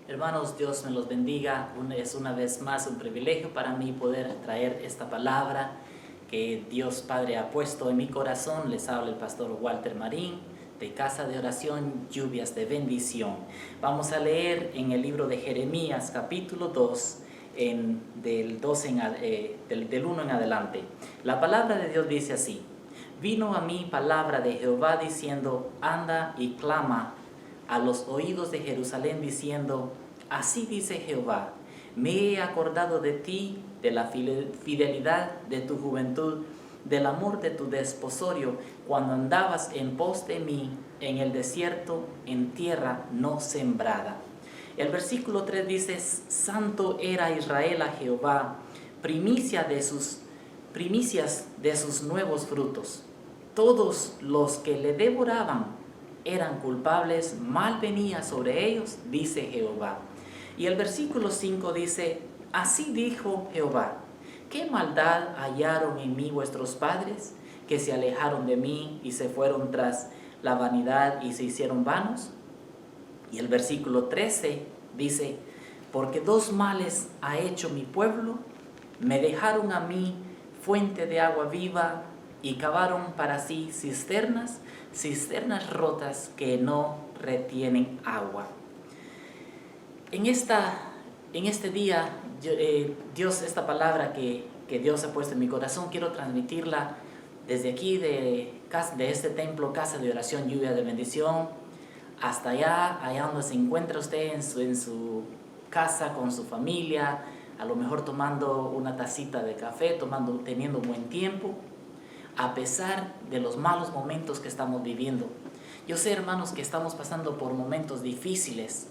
Hermanos, Dios me los bendiga. Es una vez más un privilegio para mí poder traer esta palabra que Dios Padre ha puesto en mi corazón. Les habla el pastor Walter Marín de Casa de Oración, Lluvias de Bendición. Vamos a leer en el libro de Jeremías capítulo 2, del 1 en adelante. La palabra de Dios dice así: Vino a mí palabra de Jehová diciendo, anda y clama a los oídos de Jerusalén diciendo, así dice Jehová, me he acordado de ti, de la fidelidad de tu juventud, del amor de tu desposorio, cuando andabas en pos de mí en el desierto, en tierra no sembrada. El versículo 3 dice, santo era Israel a Jehová, primicias de sus nuevos frutos. Todos los que le devoraban eran culpables, mal venía sobre ellos, dice Jehová. Y el versículo 5 dice, así dijo Jehová, ¿qué maldad hallaron en mí vuestros padres, que se alejaron de mí y se fueron tras la vanidad y se hicieron vanos? Y el versículo 13 dice, porque dos males ha hecho mi pueblo, me dejaron a mí fuente de agua viva y cavaron para sí cisternas rotas que no retienen agua. En este día, Dios, esta palabra que Dios ha puesto en mi corazón, quiero transmitirla desde aquí de este templo, Casa de Oración, Lluvia de Bendición, hasta allá donde se encuentra usted en su casa con su familia, a lo mejor tomando una tacita de café, teniendo buen tiempo, a pesar de los malos momentos que estamos viviendo. Yo sé, hermanos, que estamos pasando por momentos difíciles,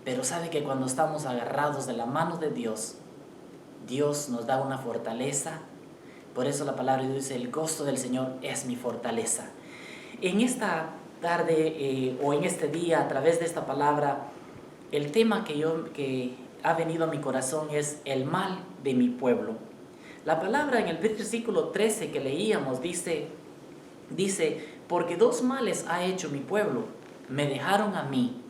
pero sabe que cuando estamos agarrados de la mano de Dios, Dios nos da una fortaleza. Por eso la palabra de Dios dice, el gozo del Señor es mi fortaleza. En esta tarde o en este día, a través de esta palabra, el tema que ha venido a mi corazón es el mal de mi pueblo. La palabra en el versículo 13 que leíamos dice, porque dos males ha hecho mi pueblo, me dejaron a mí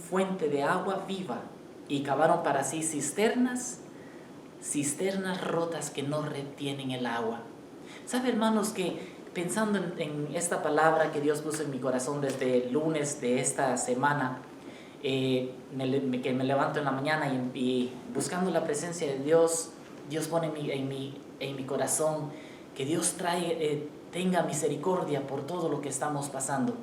fuente de agua viva y cavaron para sí cisternas rotas que no retienen el agua. ¿Sabe, hermanos, que pensando en esta palabra que Dios puso en mi corazón desde el lunes de esta semana, que me levanto en la mañana y buscando la presencia de Dios, Dios pone en mi corazón que Dios tenga misericordia por todo lo que estamos pasando.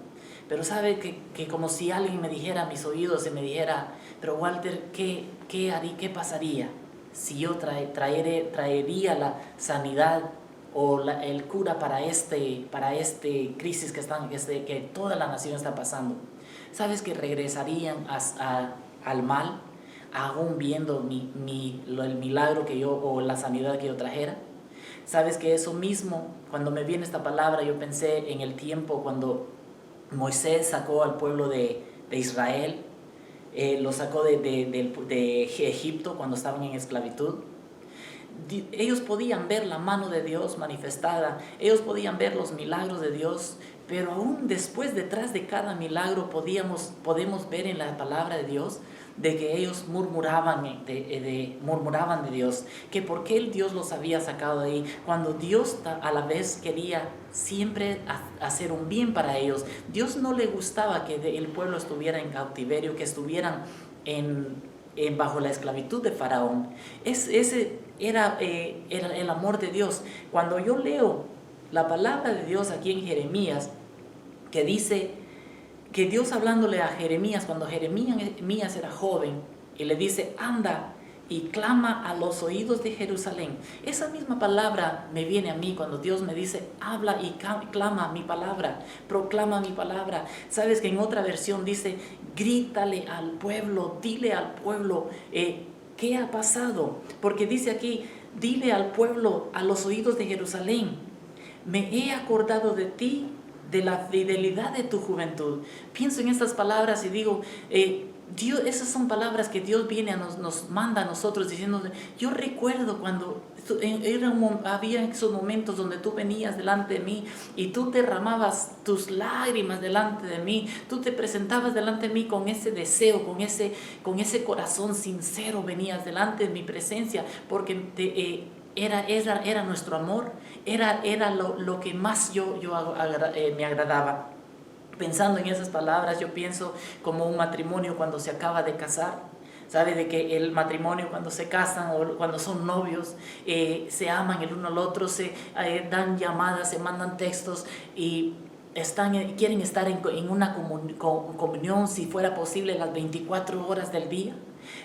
Pero sabe que como si alguien me dijera a mis oídos y me dijera, pero Walter, ¿qué pasaría si yo traería la sanidad o el cura para este crisis que toda la nación está pasando? ¿Sabes que regresarían al mal, aún viendo el milagro o la sanidad que yo trajera? ¿Sabes que eso mismo, cuando me viene esta palabra, yo pensé en el tiempo cuando Moisés sacó al pueblo de Israel, lo sacó de Egipto cuando estaban en esclavitud? Ellos podían ver la mano de Dios manifestada, ellos podían ver los milagros de Dios, pero aún después, detrás de cada milagro, podemos ver en la palabra de Dios de que ellos murmuraban de Dios, que por qué el Dios los había sacado de ahí, cuando Dios a la vez quería siempre hacer un bien para ellos. Dios no le gustaba que el pueblo estuviera en cautiverio, que estuvieran bajo la esclavitud de Faraón. Ese era el amor de Dios. Cuando yo leo la palabra de Dios aquí en Jeremías, que dice que Dios hablándole a Jeremías, cuando Jeremías era joven, y le dice, anda y clama a los oídos de Jerusalén. Esa misma palabra me viene a mí cuando Dios me dice, habla y clama mi palabra, proclama mi palabra. Sabes que en otra versión dice, grítale al pueblo, dile al pueblo, ¿qué ha pasado? Porque dice aquí, dile al pueblo, a los oídos de Jerusalén, me he acordado de ti, de la fidelidad de tu juventud. Pienso en estas palabras y digo, Dios, esas son palabras que Dios viene nos manda a nosotros diciendo, yo recuerdo cuando había esos momentos donde tú venías delante de mí y tú derramabas tus lágrimas delante de mí, tú te presentabas delante de mí con ese deseo, con ese corazón sincero, venías delante de mi presencia porque era nuestro amor, era lo que más me agradaba. Pensando en esas palabras, yo pienso como un matrimonio cuando se acaba de casar. ¿Sabe? De que el matrimonio cuando se casan o cuando son novios, se aman el uno al otro, se dan llamadas, se mandan textos y quieren estar en una comunión, si fuera posible, las 24 horas del día.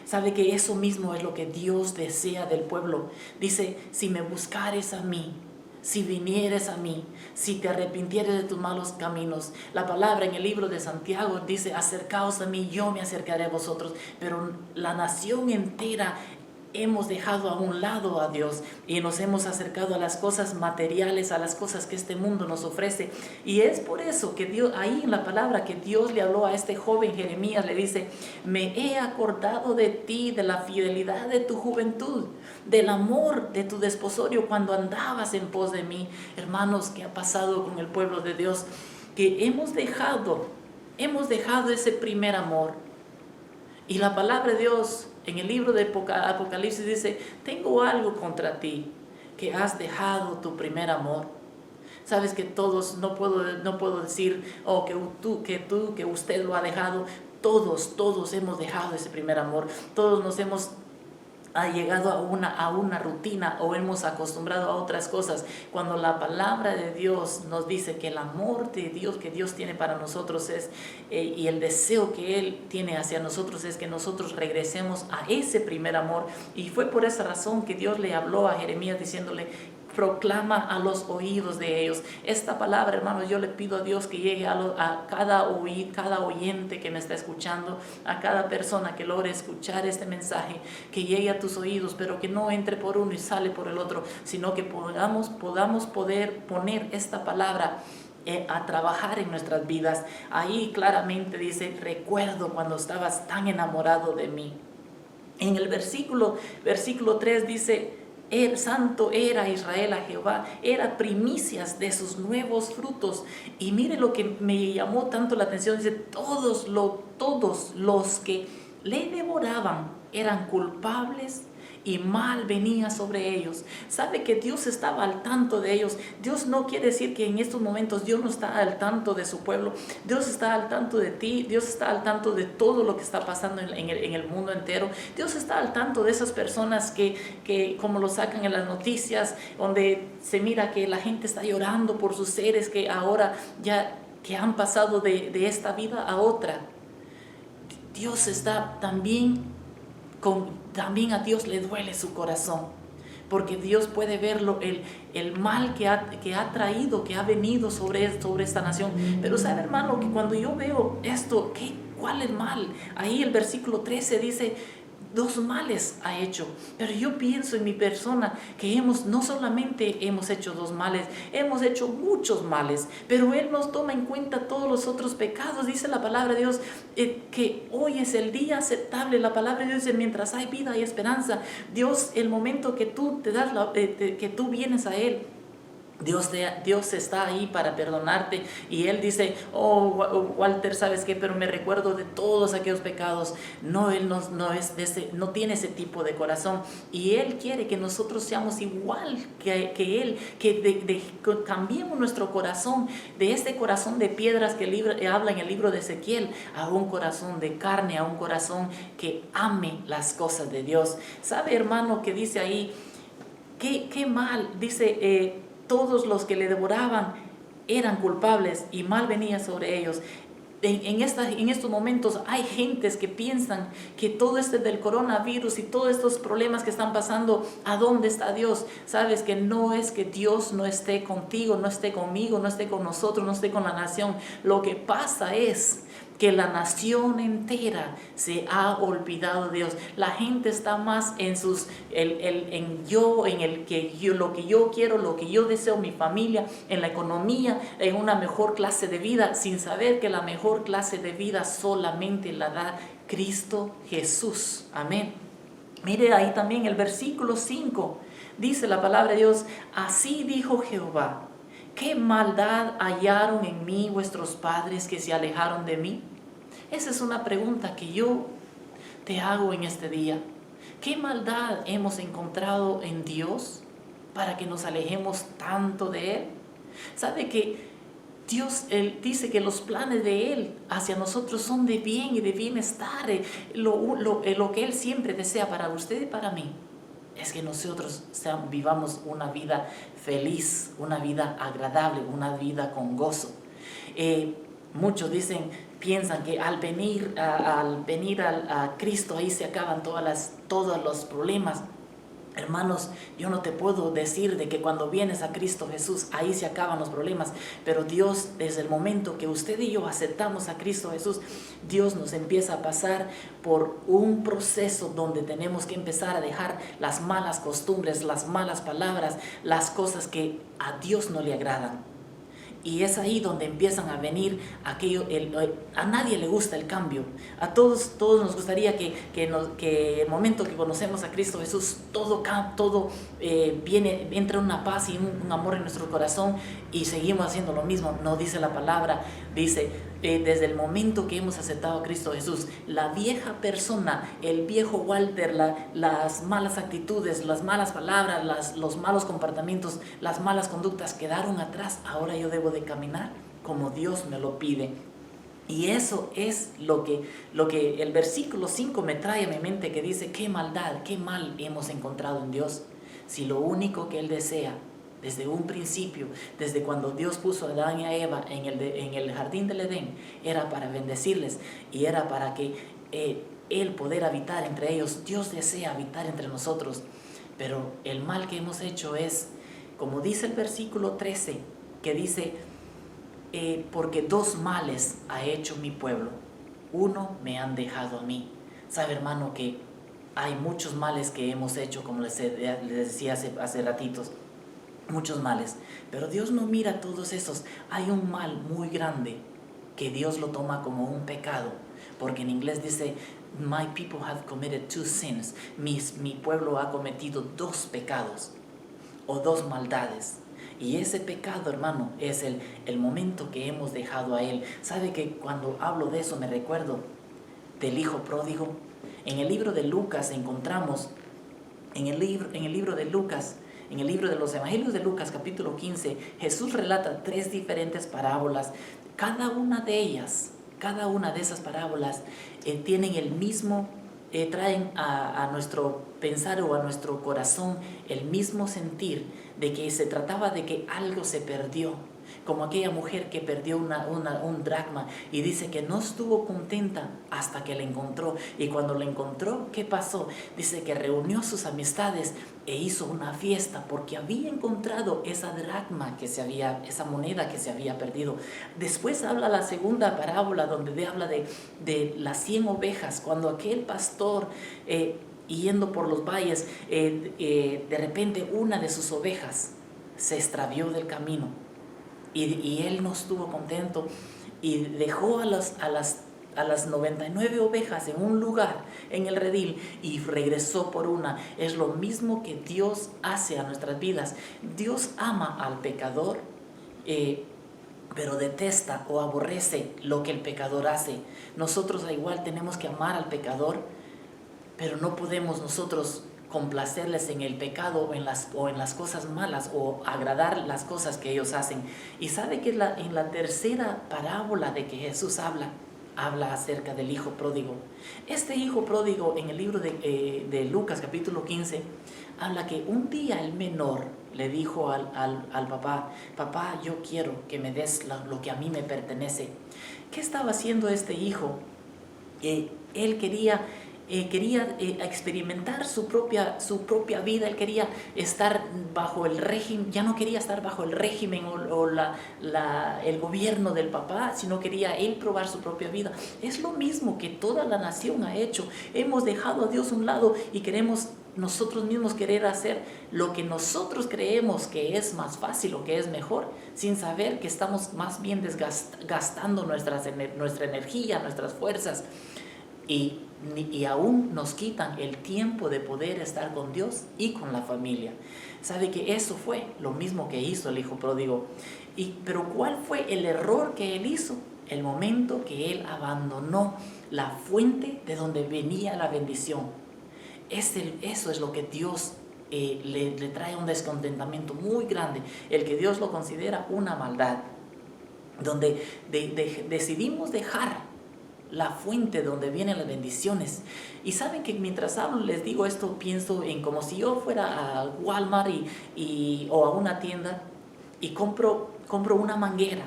¿Sabe que eso mismo es lo que Dios desea del pueblo? Dice, si me buscares a mí, si vinieres a mí, si te arrepintieres de tus malos caminos. La palabra en el libro de Santiago dice, acercaos a mí, yo me acercaré a vosotros. Pero la nación entera hemos dejado a un lado a Dios y nos hemos acercado a las cosas materiales, a las cosas que este mundo nos ofrece. Y es por eso que Dios, ahí en la palabra que Dios le habló a este joven Jeremías, le dice, me he acordado de ti, de la fidelidad de tu juventud, del amor de tu desposorio cuando andabas en pos de mí. Hermanos, ¿qué ha pasado con el pueblo de Dios? Que hemos dejado ese primer amor. Y la palabra de Dios en el libro de Apocalipsis dice, tengo algo contra ti, que has dejado tu primer amor. Sabes que todos, no puedo decir, que usted lo ha dejado. Todos hemos dejado ese primer amor. Todos nos hemos llegado a una rutina o hemos acostumbrado a otras cosas, cuando la palabra de Dios nos dice que el amor de Dios que Dios tiene para nosotros es, y el deseo que Él tiene hacia nosotros es que nosotros regresemos a ese primer amor. Y fue por esa razón que Dios le habló a Jeremías diciéndole, proclama a los oídos de ellos. Esta palabra, hermanos, yo le pido a Dios que llegue a cada oyente que me está escuchando, a cada persona que logre escuchar este mensaje, que llegue a tus oídos, pero que no entre por uno y sale por el otro, sino que podamos poder poner esta palabra a trabajar en nuestras vidas. Ahí claramente dice, recuerdo cuando estabas tan enamorado de mí. En el versículo 3 dice, santo era Israel a Jehová, era primicias de sus nuevos frutos. Y mire lo que me llamó tanto la atención, dice, todos los que le devoraban eran culpables y mal venía sobre ellos. Sabe que Dios estaba al tanto de ellos. Dios no quiere decir que en estos momentos Dios no está al tanto de su pueblo. Dios está al tanto de ti. Dios está al tanto de todo lo que está pasando en el mundo entero. Dios está al tanto de esas personas que como lo sacan en las noticias, donde se mira que la gente está llorando por sus seres que ahora ya que han pasado de esta vida a otra. Dios está también a Dios le duele su corazón, porque Dios puede verlo, el mal que ha traído, que ha venido sobre esta nación. Pero sabe, hermano, que cuando yo veo esto, ¿cuál es el mal? Ahí el versículo 13 dice, 2 males ha hecho. Pero yo pienso en mi persona que no solamente hemos hecho 2 males, hemos hecho muchos males, pero Él nos toma en cuenta todos los otros pecados. Dice la palabra de Dios que hoy es el día aceptable. La palabra de Dios dice, mientras hay vida y esperanza. Dios, el momento que tú que tú vienes a Él, Dios está ahí para perdonarte. Y Él dice, Walter, ¿sabes qué? Pero me recuerdo de todos aquellos pecados. No, Él no tiene ese tipo de corazón. Y Él quiere que nosotros seamos igual que Él, que cambiemos nuestro corazón, de este corazón de piedras que habla en el libro de Ezequiel, a un corazón de carne, a un corazón que ame las cosas de Dios. ¿Sabe, hermano, que dice ahí? Qué mal, dice, todos los que le devoraban eran culpables y mal venía sobre ellos. En estos momentos hay gentes que piensan que todo del coronavirus y todos estos problemas que están pasando, ¿a dónde está Dios? Sabes que no es que Dios no esté contigo, no esté conmigo, no esté con nosotros, no esté con la nación. Lo que pasa es que la nación entera se ha olvidado de Dios. La gente está más en lo que yo quiero, lo que yo deseo, mi familia, en la economía, en una mejor clase de vida, sin saber que la mejor clase de vida solamente la da Cristo Jesús. Amén. Mire ahí también el versículo 5. Dice la palabra de Dios: así dijo Jehová, ¿qué maldad hallaron en mí vuestros padres que se alejaron de mí? Esa es una pregunta que yo te hago en este día. ¿Qué maldad hemos encontrado en Dios para que nos alejemos tanto de Él? ¿Sabe que Dios, Él dice que los planes de Él hacia nosotros son de bien y de bienestar? Lo que Él siempre desea para usted y para mí es que nosotros vivamos una vida feliz, una vida agradable, una vida con gozo. Muchos piensan que al venir a Cristo ahí se acaban todos los problemas. Hermanos, yo no te puedo decir de que cuando vienes a Cristo Jesús ahí se acaban los problemas, pero Dios, desde el momento que usted y yo aceptamos a Cristo Jesús, Dios nos empieza a pasar por un proceso donde tenemos que empezar a dejar las malas costumbres, las malas palabras, las cosas que a Dios no le agradan. Y es ahí donde empiezan a venir a nadie le gusta el cambio. A todos nos gustaría que el momento que conocemos a Cristo Jesús, todo entra una paz y un amor en nuestro corazón y seguimos haciendo lo mismo. No dice la palabra, dice, desde el momento que hemos aceptado a Cristo Jesús, la vieja persona, el viejo Walter, las malas actitudes, las malas palabras, los malos comportamientos, las malas conductas quedaron atrás. Ahora yo debo de caminar como Dios me lo pide. Y eso es lo que el versículo 5 me trae a mi mente, que dice: qué maldad, qué mal hemos encontrado en Dios, si lo único que Él desea desde un principio, desde cuando Dios puso a Adán y a Eva en el jardín del Edén, era para bendecirles y era para que Él poder habitar entre ellos. Dios desea habitar entre nosotros, pero el mal que hemos hecho es, como dice el versículo 13, que dice: porque dos males ha hecho mi pueblo, uno me han dejado a mí. Sabe, hermano, que hay muchos males que hemos hecho, como les decía hace ratitos, muchos males, pero Dios no mira todos esos. Hay un mal muy grande que Dios lo toma como un pecado, porque en inglés dice: my people have committed two sins. Mi pueblo ha cometido dos pecados o dos maldades. Y ese pecado, hermano, es el momento que hemos dejado a Él. ¿Sabe que cuando hablo de eso me recuerdo del hijo pródigo? En el libro de Lucas encontramos, en el libro de los Evangelios de Lucas, capítulo 15, Jesús relata 3 diferentes parábolas. Cada una de esas parábolas tienen el mismo, traen a nuestro pensar o a nuestro corazón el mismo sentir, de que se trataba de que algo se perdió, como aquella mujer que perdió un dracma y dice que no estuvo contenta hasta que la encontró. Y cuando la encontró, ¿qué pasó? Dice que reunió a sus amistades e hizo una fiesta porque había encontrado esa dracma esa moneda que se había perdido. Después habla la segunda parábola donde habla de las 100 ovejas, cuando aquel pastor yendo por los valles, de repente una de sus ovejas se extravió del camino y él no estuvo contento y dejó a las 99 ovejas en un lugar, en el redil, y regresó por una. Es lo mismo que Dios hace a nuestras vidas. Dios ama al pecador, pero detesta o aborrece lo que el pecador hace. Nosotros igual tenemos que amar al pecador, pero no podemos nosotros complacerles en el pecado o en las cosas malas o agradar las cosas que ellos hacen. Y sabe que en la tercera parábola de que Jesús habla acerca del hijo pródigo. Este hijo pródigo, en el libro de Lucas capítulo 15, habla que un día el menor le dijo al papá: papá, yo quiero que me des lo que a mí me pertenece. ¿Qué estaba haciendo este hijo? Él quería experimentar su propia vida. Él quería estar bajo el régimen, ya no quería estar bajo el régimen o el gobierno del papá, sino quería él probar su propia vida. Es lo mismo que toda la nación ha hecho. Hemos dejado a Dios a un lado y queremos nosotros mismos querer hacer lo que nosotros creemos que es más fácil o que es mejor, sin saber que estamos más bien gastando nuestra energía, nuestras fuerzas. y aún nos quitan el tiempo de poder estar con Dios y con la familia. ¿Sabe que eso fue lo mismo que hizo el hijo pródigo? Pero ¿cuál fue el error que él hizo? El momento que él abandonó la fuente de donde venía la bendición. Eso es lo que Dios le trae un descontentamiento muy grande, el que Dios lo considera una maldad, donde decidimos dejar la fuente donde vienen las bendiciones. Y saben que mientras hablo, les digo esto, pienso en como si yo fuera a Walmart o a una tienda y compro una manguera.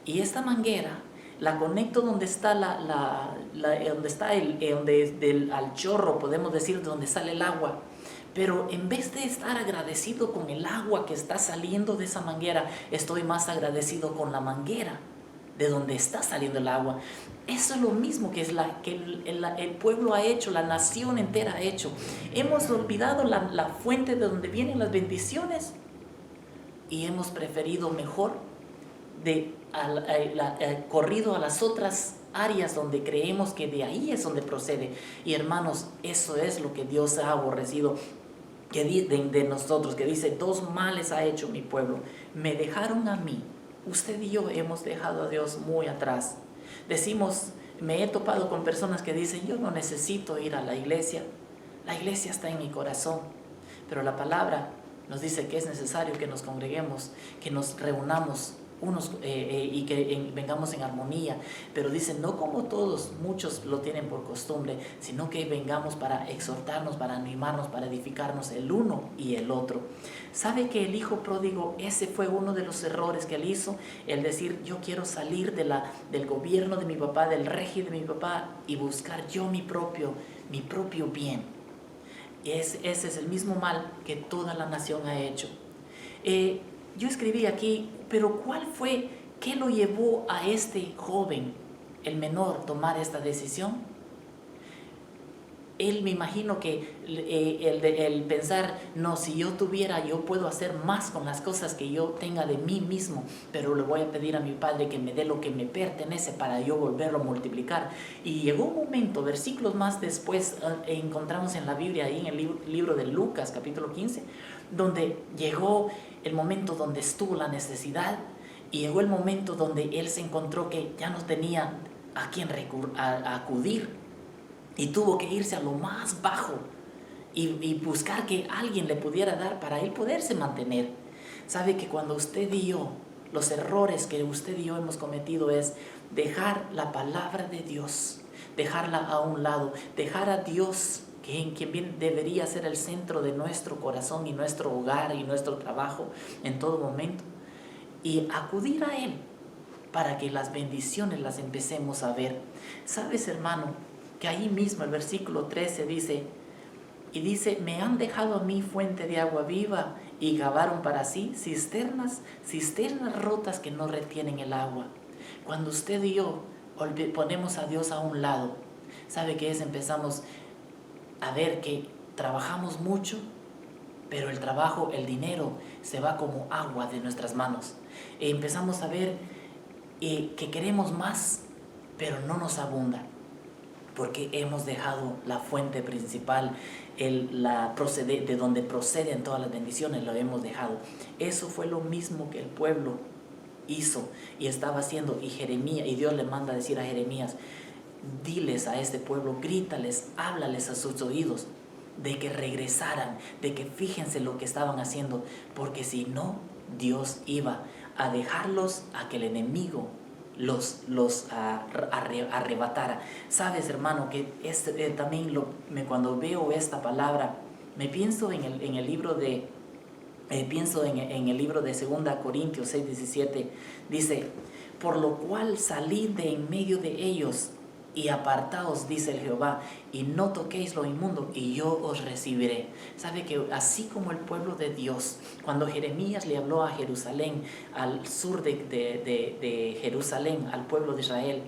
Y esta manguera la conecto donde está donde está al chorro, podemos decir, donde sale el agua. Pero en vez de estar agradecido con el agua que está saliendo de esa manguera, estoy más agradecido con la manguera de donde está saliendo el agua. Eso es lo mismo que el pueblo ha hecho, la nación entera ha hecho. Hemos olvidado la fuente de donde vienen las bendiciones y hemos preferido mejor corrido a las otras áreas donde creemos que de ahí es donde procede. Y hermanos, eso es lo que Dios ha aborrecido de nosotros, que dice: 2 males ha hecho mi pueblo, me dejaron a mí. Usted y yo hemos dejado a Dios muy atrás. Me he topado con personas que dicen: yo no necesito ir a la iglesia está en mi corazón. Pero la palabra nos dice que es necesario que nos congreguemos, que nos reunamos y que vengamos en armonía. Pero dicen, no como muchos lo tienen por costumbre, sino que vengamos para exhortarnos, para animarnos, para edificarnos el uno y el otro. ¿Sabe que el hijo pródigo, ese fue uno de los errores que él hizo? El decir: yo quiero salir del gobierno de mi papá, del régimen de mi papá, y buscar yo mi propio bien. Ese es el mismo mal que toda la nación ha hecho. Yo escribí aquí, pero ¿qué lo llevó a este joven, el menor, tomar esta decisión? Él, me imagino que el pensar: no, si yo puedo hacer más con las cosas que yo tenga de mí mismo, pero le voy a pedir a mi padre que me dé lo que me pertenece para yo volverlo a multiplicar. Y llegó un momento, versículos más después, encontramos en la Biblia, ahí en el libro de Lucas, capítulo 15, donde llegó el momento donde estuvo la necesidad, y llegó el momento donde él se encontró que ya no tenía a quién acudir. Y tuvo que irse a lo más bajo y buscar que alguien le pudiera dar para él poderse mantener. Sabe que cuando usted y yo, los errores que usted y yo hemos cometido es dejar la palabra de Dios, dejarla a un lado, dejar a Dios, quien bien debería ser el centro de nuestro corazón y nuestro hogar y nuestro trabajo en todo momento, y acudir a Él para que las bendiciones las empecemos a ver. ¿Sabes, hermano? Que ahí mismo el versículo 13 dice: me han dejado a mí fuente de agua viva y cavaron para sí cisternas rotas que no retienen el agua. Cuando usted y yo ponemos a Dios a un lado, ¿sabe qué es? Empezamos a ver que trabajamos mucho, pero el dinero se va como agua de nuestras manos. Empezamos a ver que queremos más, pero no nos abunda, porque hemos dejado la fuente principal, de donde proceden todas las bendiciones, lo hemos dejado. Eso fue lo mismo que el pueblo hizo y estaba haciendo. Y Dios le manda a decir a Jeremías: diles a este pueblo, grítales, háblales a sus oídos, de que regresaran, de que fíjense lo que estaban haciendo, porque si no, Dios iba a dejarlos a que el enemigo los arrebatara. Sabes, hermano, que también cuando veo esta palabra, pienso en el libro de 2 Corintios 6:17. Dice: por lo cual salid de en medio de ellos y apartaos, dice el Jehová, y no toquéis lo inmundo, y yo os recibiré. Sabe que así como el pueblo de Dios, cuando Jeremías le habló a Jerusalén, al sur de Jerusalén, al pueblo de Israel,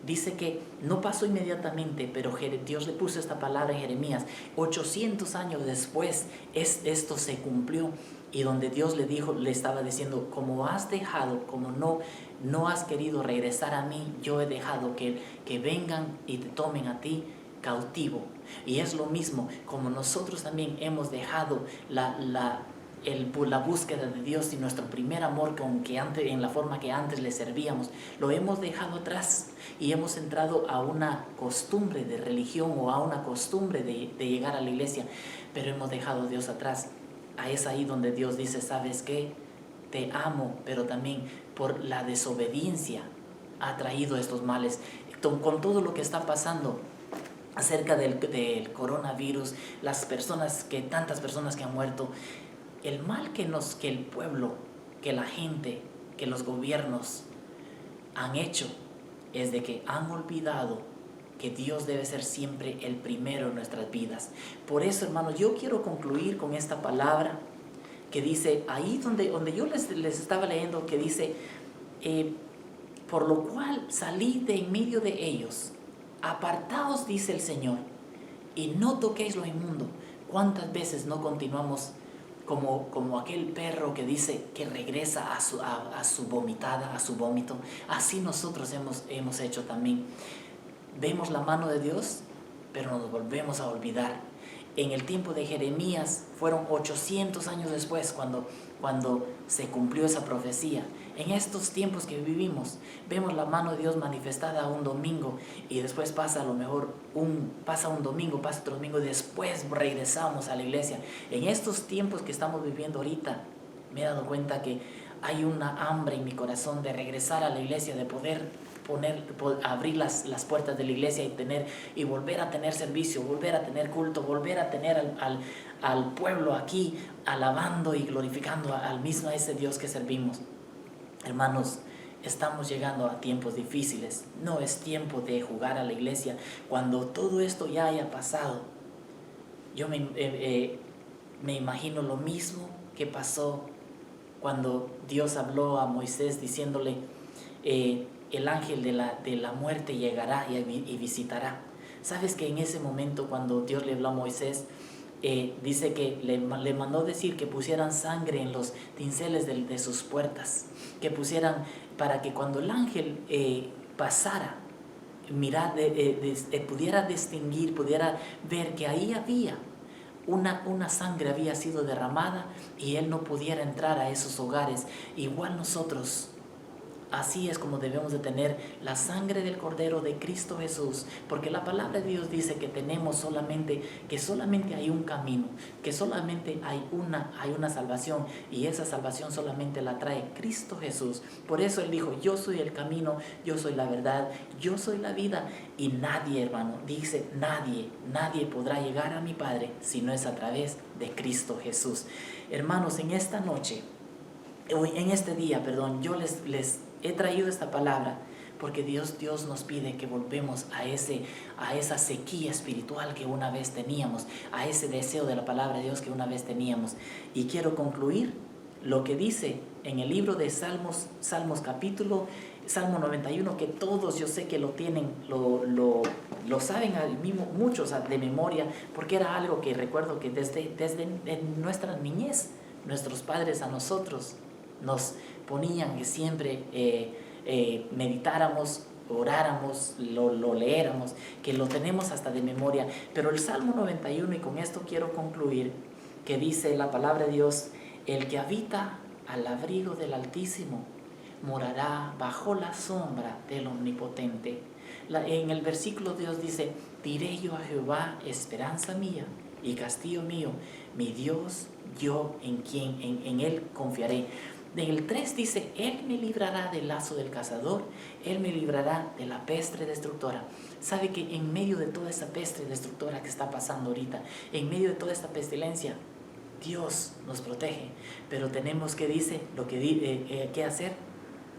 dice que no pasó inmediatamente, pero Dios le puso esta palabra en Jeremías. 800 años después esto se cumplió. y donde Dios le estaba diciendo, como has dejado, como no has querido regresar a mí, yo he dejado que vengan y te tomen a ti cautivo. Y es lo mismo, como nosotros también hemos dejado la búsqueda de Dios y nuestro primer amor en la forma que antes le servíamos, lo hemos dejado atrás y hemos entrado a una costumbre de religión o a una costumbre de llegar a la iglesia, pero hemos dejado a Dios atrás. Es ahí donde Dios dice, ¿sabes qué? Te amo, pero también por la desobediencia ha traído estos males. Con todo lo que está pasando acerca del coronavirus, tantas personas que han muerto, el mal que el pueblo, que la gente, que los gobiernos han hecho, es de que han olvidado que Dios debe ser siempre el primero en nuestras vidas. Por eso, hermanos, yo quiero concluir con esta palabra que dice, ahí donde yo les estaba leyendo, que dice, por lo cual salid de en medio de ellos, apartaos, dice el Señor, y no toquéis lo inmundo. ¿Cuántas veces no continuamos como aquel perro que dice que regresa a su vomitada, a su vómito? Así nosotros hemos hecho también. Vemos la mano de Dios, pero nos volvemos a olvidar. En el tiempo de Jeremías fueron 800 años después cuando se cumplió esa profecía. En estos tiempos que vivimos, vemos la mano de Dios manifestada un domingo y después pasa un domingo, pasa otro domingo y después regresamos a la iglesia. En estos tiempos que estamos viviendo ahorita, me he dado cuenta que hay una hambre en mi corazón de regresar a la iglesia, de poder abrir las puertas de la iglesia y volver a tener servicio, volver a tener culto, volver a tener al pueblo aquí alabando y glorificando a ese Dios que servimos. Hermanos, estamos llegando a tiempos difíciles. No es tiempo de jugar a la iglesia. Cuando todo esto ya haya pasado, yo me imagino lo mismo que pasó cuando Dios habló a Moisés diciéndole, el ángel de la muerte llegará y visitará. ¿Sabes que en ese momento cuando Dios le habló a Moisés, dice que le mandó decir que pusieran sangre en los dinteles de sus puertas, que pusieran para que cuando el ángel pasara, pudiera distinguir, pudiera ver que ahí había una sangre había sido derramada y él no pudiera entrar a esos hogares. Igual nosotros, así es como debemos de tener la sangre del Cordero de Cristo Jesús, porque la palabra de Dios dice que solamente hay un camino, que solamente hay una salvación, y esa salvación solamente la trae Cristo Jesús. Por eso Él dijo, yo soy el camino, yo soy la verdad, yo soy la vida, y nadie, hermano, dice, nadie podrá llegar a mi Padre si no es a través de Cristo Jesús. Hermanos, en este día, yo les he traído esta palabra porque Dios nos pide que volvemos a esa sequía espiritual que una vez teníamos, a ese deseo de la palabra de Dios que una vez teníamos. Y quiero concluir lo que dice en el libro de Salmo 91, que todos yo sé que lo tienen, lo saben muchos de memoria, porque era algo que recuerdo que desde nuestra niñez, nuestros padres a nosotros nos ponían que siempre meditáramos, oráramos, lo leéramos, que lo tenemos hasta de memoria. Pero el Salmo 91, y con esto quiero concluir, que dice la palabra de Dios, el que habita al abrigo del Altísimo morará bajo la sombra del Omnipotente. En el versículo Dios dice, diré yo a Jehová, esperanza mía y castillo mío, mi Dios, yo en Él confiaré. En el 3 dice, Él me librará del lazo del cazador, Él me librará de la peste destructora. Sabe que en medio de toda esta peste destructora que está pasando ahorita, en medio de toda esta pestilencia, Dios nos protege. Pero tenemos que ¿qué hacer?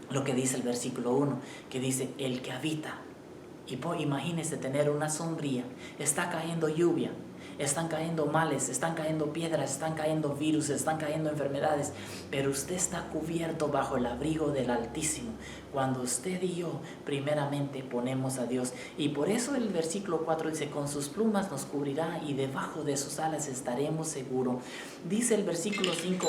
Lo que dice el versículo 1, que dice, el que habita. Y imagínese tener una sombría, está cayendo lluvia, están cayendo males, están cayendo piedras, están cayendo virus, están cayendo enfermedades, pero usted está cubierto bajo el abrigo del Altísimo cuando usted y yo primeramente ponemos a Dios. Y por eso el versículo 4 dice, con sus plumas nos cubrirá y debajo de sus alas estaremos seguros. Dice el versículo 5,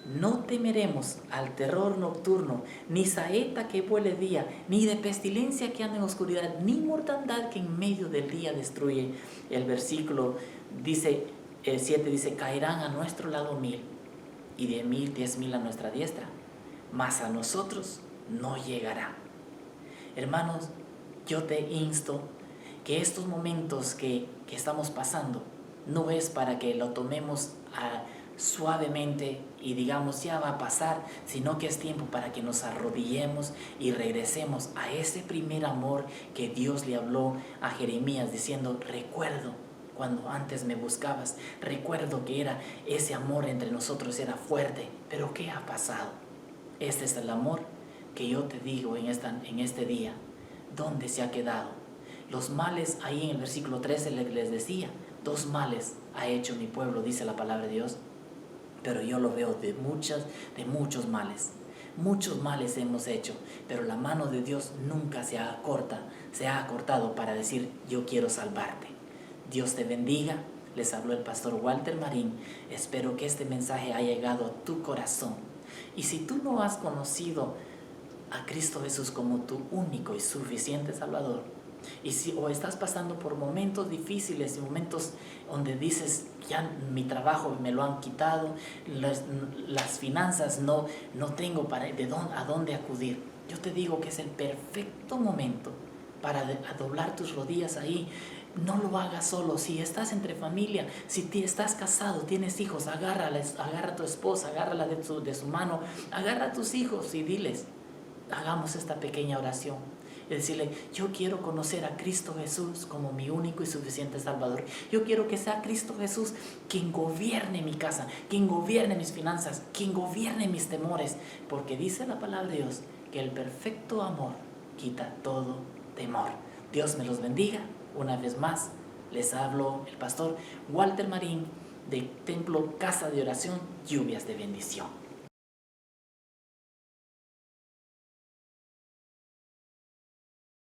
No temeremos al terror nocturno, ni saeta que vuele día, ni de pestilencia que anda en oscuridad, ni mortandad que en medio del día destruye. El versículo dice, 7 dice, caerán a nuestro lado 1000 y de 1000, 10,000 a nuestra diestra, mas a nosotros no llegará. Hermanos, yo te insto que estos momentos que estamos pasando no es para que lo tomemos suavemente y digamos ya va a pasar, sino que es tiempo para que nos arrodillemos y regresemos a ese primer amor que Dios le habló a Jeremías diciendo, recuerdo cuando antes me buscabas, recuerdo que era ese amor entre nosotros era fuerte, pero ¿qué ha pasado? Este es el amor que yo te digo en este día. ¿Dónde se ha quedado? Los males, ahí en el versículo 13 les decía, 2 males ha hecho mi pueblo, dice la palabra de Dios, pero yo lo veo de muchos males. Muchos males hemos hecho, pero la mano de Dios nunca se ha acortado para decir, yo quiero salvarte. Dios te bendiga. Les habló el pastor Walter Marín. Espero que este mensaje haya llegado a tu corazón. Y si tú no has conocido a Cristo Jesús como tu único y suficiente Salvador, o estás pasando por momentos difíciles y momentos donde dices, ya mi trabajo me lo han quitado, las finanzas no tengo a dónde acudir, yo te digo que es el perfecto momento para doblar tus rodillas ahí. No lo hagas solo. Si estás entre familia, si estás casado, tienes hijos, agarra a tu esposa, agárrala de su mano, agarra a tus hijos y diles, hagamos esta pequeña oración. Y decirle, yo quiero conocer a Cristo Jesús como mi único y suficiente Salvador. Yo quiero que sea Cristo Jesús quien gobierne mi casa, quien gobierne mis finanzas, quien gobierne mis temores. Porque dice la palabra de Dios que el perfecto amor quita todo temor. Dios me los bendiga. Una vez más, les hablo el pastor Walter Marín de Templo Casa de Oración, Lluvias de Bendición.